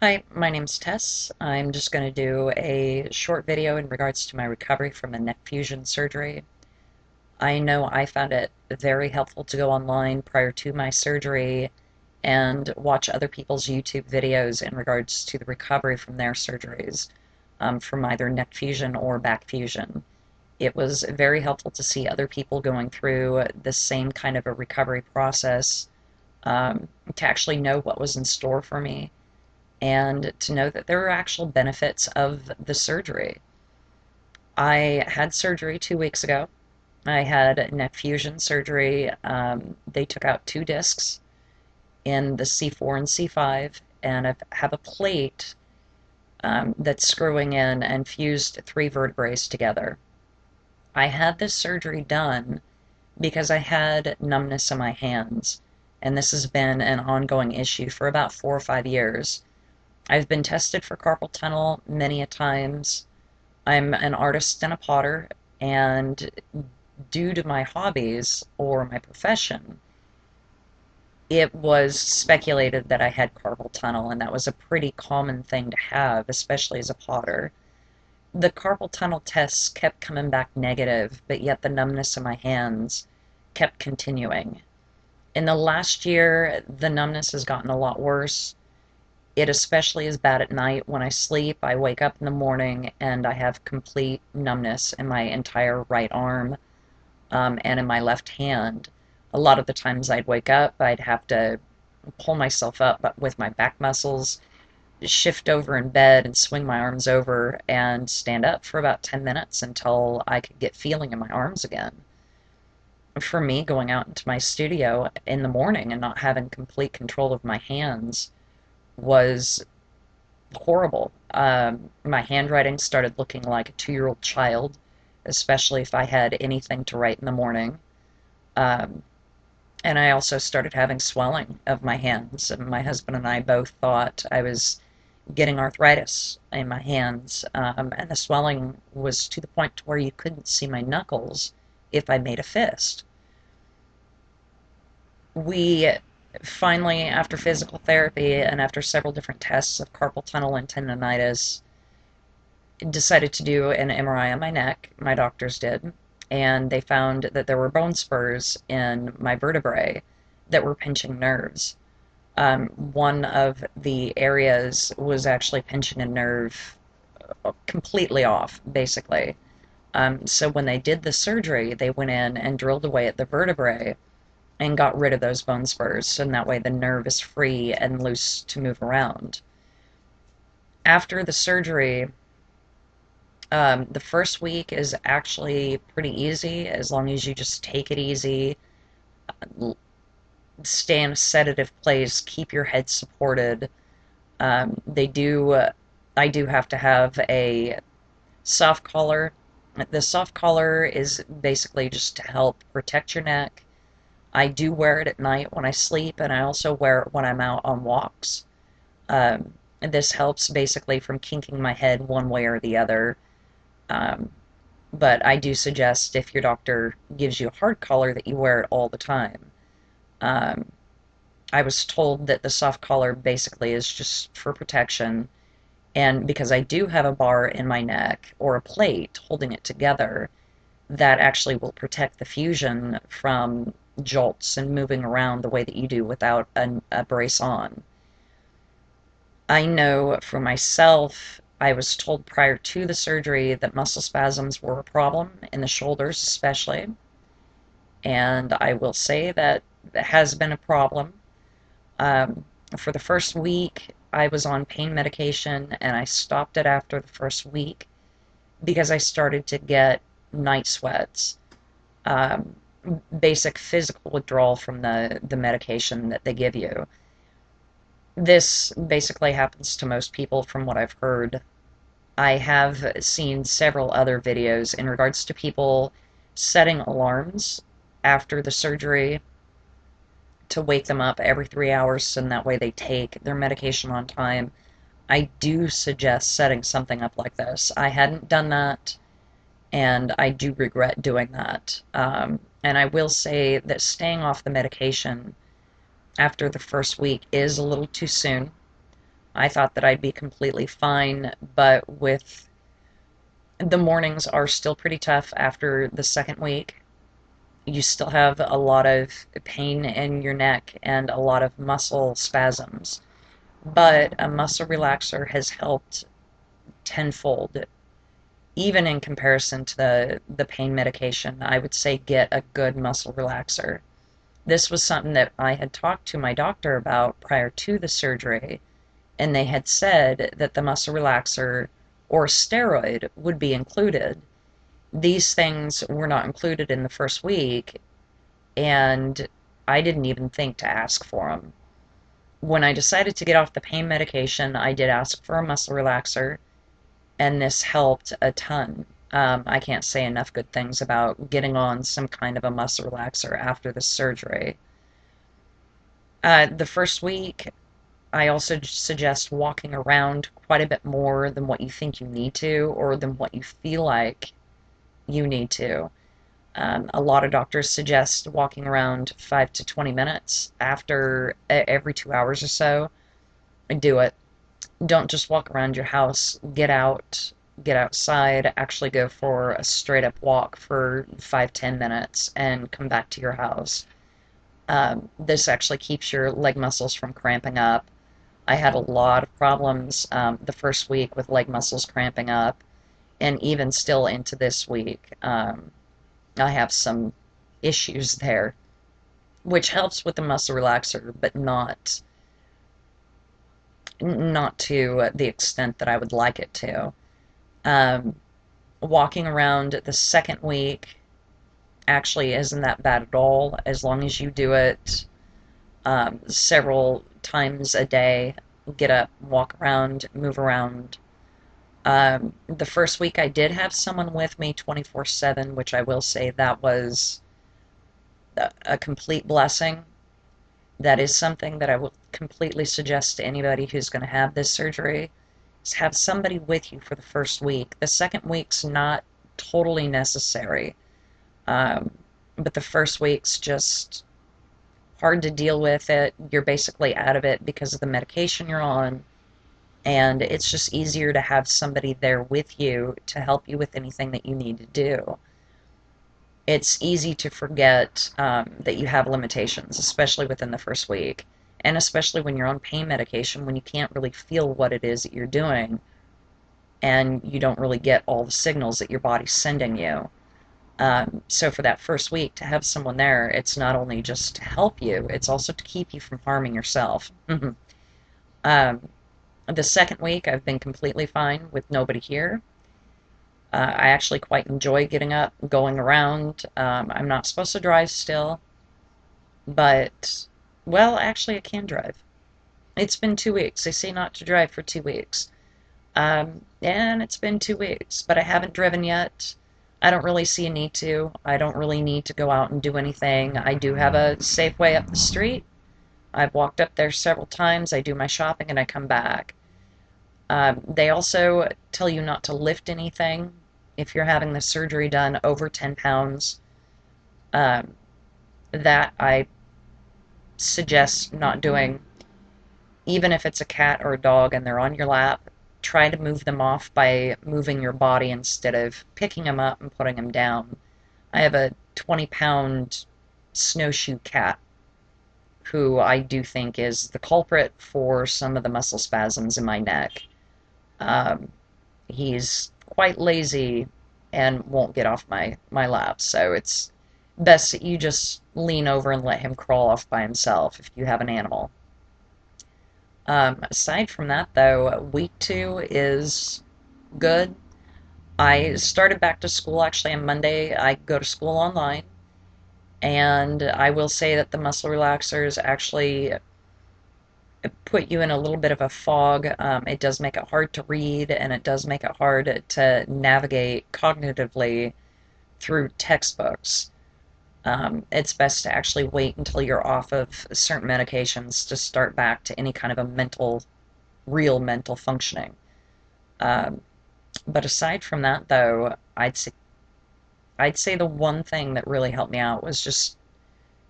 Hi, my name's Tess. I'm just going to do a short video in regards to my recovery from a neck fusion surgery. I know I found it very helpful to go online prior to my surgery and watch other people's YouTube videos in regards to the recovery from their surgeries, from either neck fusion or back fusion. It was very helpful to see other people going through the same kind of a recovery process, to actually know what was in store for me and to know that there are actual benefits of the surgery. I had surgery 2 weeks ago. I had neck fusion surgery. They took out 2 discs in the C4 and C5, and I have a plate that's screwing in and fused 3 vertebrae together. I had this surgery done because I had numbness in my hands, and this has been an ongoing issue for about 4 or 5 years. I've been tested for carpal tunnel many a times. I'm an artist and a potter, and due to my hobbies or my profession, it was speculated that I had carpal tunnel, and that was a pretty common thing to have, especially as a potter. The carpal tunnel tests kept coming back negative, but yet the numbness in my hands kept continuing. In the last year, the numbness has gotten a lot worse. It especially is bad at night. When I sleep, I wake up in the morning and I have complete numbness in my entire right arm, and in my left hand. A lot of the times I'd wake up, I'd have to pull myself up but with my back muscles, shift over in bed and swing my arms over and stand up for about 10 minutes until I could get feeling in my arms again. For me, going out into my studio in the morning and not having complete control of my hands was horrible. My handwriting started looking like a 2-year-old child, especially if I had anything to write in the morning. Um, and I also started having swelling of my hands. And my husband and I both thought I was getting arthritis in my hands. And the swelling was to the point to where you couldn't see my knuckles if I made a fist. We finally, after physical therapy and after several different tests of carpal tunnel and tendonitis, decided to do an MRI on my neck. My doctors did, and they found that there were bone spurs in my vertebrae that were pinching nerves. One of the areas was actually pinching a nerve completely off, basically. So when they did the surgery, they went in and drilled away at the vertebrae and got rid of those bone spurs, and that way the nerve is free and loose to move around. After the surgery, the first week is actually pretty easy as long as you just take it easy, stay in a sedative place, keep your head supported. They do, I do have to have a soft collar. The soft collar is basically just to help protect your neck. I do wear it at night when I sleep, and I also wear it when I'm out on walks. And this helps basically from kinking my head one way or the other. Um, but I do suggest if your doctor gives you a hard collar that you wear it all the time. Um, I was told that the soft collar basically is just for protection, and because I do have a bar in my neck or a plate holding it together, that actually will protect the fusion from jolts and moving around the way that you do without a brace on. I know for myself, I was told prior to the surgery that muscle spasms were a problem in the shoulders especially, and I will say that has been a problem. Um, for the first week, I was on pain medication and I stopped it after the first week because I started to get night sweats. Um, Basic physical withdrawal from the medication that they give you. This basically happens to most people from what I've heard. I have seen several other videos in regards to people setting alarms after the surgery to wake them up every 3 hours, and that way they take their medication on time. I do suggest setting something up like this. I hadn't done that, and I do regret doing that. And I will say that staying off the medication after the first week is a little too soon. I thought that I'd be completely fine, but with the mornings are still pretty tough after the second week. You still have a lot of pain in your neck and a lot of muscle spasms. But a muscle relaxer has helped tenfold, even in comparison to the pain medication. I would say get a good muscle relaxer. This was something that I had talked to my doctor about prior to the surgery, and they had said that the muscle relaxer or steroid would be included. These things were not included in the first week, and I didn't even think to ask for them. When I decided to get off the pain medication, I did ask for a muscle relaxer, and this helped a ton. I can't say enough good things about getting on some kind of a muscle relaxer after the surgery. The first week, I also suggest walking around quite a bit more than what you think you need to or than what you feel like you need to. A lot of doctors suggest walking around 5 to 20 minutes after every 2 hours or so. Do it. Don't just walk around your house. Get out, get outside, actually go for a straight up walk for 5, 10 minutes and come back to your house. This actually keeps your leg muscles from cramping up. I had a lot of problems the first week with leg muscles cramping up, and even still into this week, I have some issues there, which helps with the muscle relaxer, but not to the extent that I would like it to. Um, Walking around the second week actually isn't that bad at all, as long as you do it several times a day. Get up, walk around, move around. The first week I did have someone with me 24/7, which I will say that was a complete blessing. That is something that I will completely suggest to anybody who's going to have this surgery, is have somebody with you for the first week. The second week's not totally necessary, um, but the first week's just hard to deal with it. You're basically out of it because of the medication you're on, and it's just easier to have somebody there with you to help you with anything that you need to do. It's easy to forget that you have limitations, especially within the first week, and especially when you're on pain medication, when you can't really feel what it is that you're doing, and you don't really get all the signals that your body's sending you. So for that first week, to have someone there, it's not only just to help you, it's also to keep you from harming yourself. um, the second week, I've been completely fine with nobody here. I actually quite enjoy getting up, going around. I'm not supposed to drive still, but, well, actually, I can drive. It's been 2 weeks. They say not to drive for 2 weeks. And it's been 2 weeks, but I haven't driven yet. I don't really see a need to. I don't really need to go out and do anything. I do have a Safeway up the street. I've walked up there several times. I do my shopping and I come back. They also tell you not to lift anything if you're having the surgery done over 10 pounds. Um, that I suggest not doing. Even if it's a cat or a dog and they're on your lap, try to move them off by moving your body instead of picking them up and putting them down. I have a 20-pound snowshoe cat who I do think is the culprit for some of the muscle spasms in my neck. Um, he's quite lazy and won't get off my lap, so it's best that you just lean over and let him crawl off by himself if you have an animal. Aside from that, though, week 2 is good. I started back to school actually on Monday. I go to school online, and I will say that the muscle relaxers actually put you in a little bit of a fog. It does make it hard to read, and it does make it hard to navigate cognitively through textbooks. It's best to actually wait until you're off of certain medications to start back to any kind of real mental functioning. Um, but aside from that, though, I'd say the one thing that really helped me out was just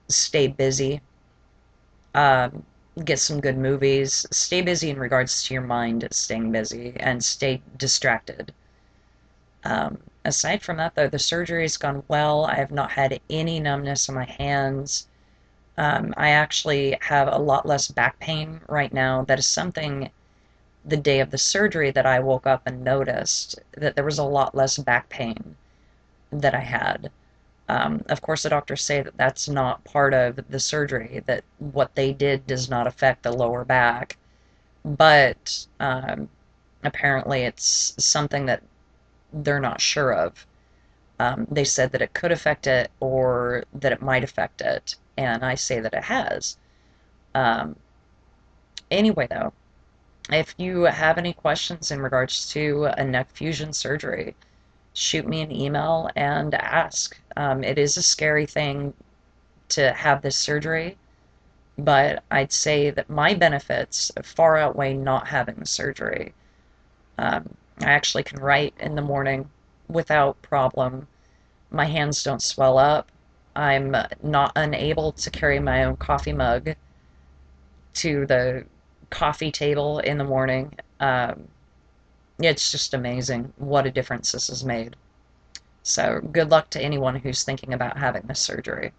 stay busy. Um, get some good movies, stay busy in regards to your mind staying busy, and stay distracted. Aside from that, though, the surgery's gone well. I have not had any numbness in my hands. I actually have a lot less back pain right now. That is something the day of the surgery that I woke up and noticed that there was a lot less back pain that I had. Of course, the doctors say that that's not part of the surgery, that what they did does not affect the lower back, but apparently it's something that they're not sure of. They said that it could affect it or that it might affect it, and I say that it has. Um, anyway, though, if you have any questions in regards to a neck fusion surgery, shoot me an email and ask. It is a scary thing to have this surgery, but I'd say that my benefits far outweigh not having the surgery. I actually can write in the morning without problem. My hands don't swell up. I'm not unable to carry my own coffee mug to the coffee table in the morning. It's just amazing what a difference this has made. So good luck to anyone who's thinking about having this surgery.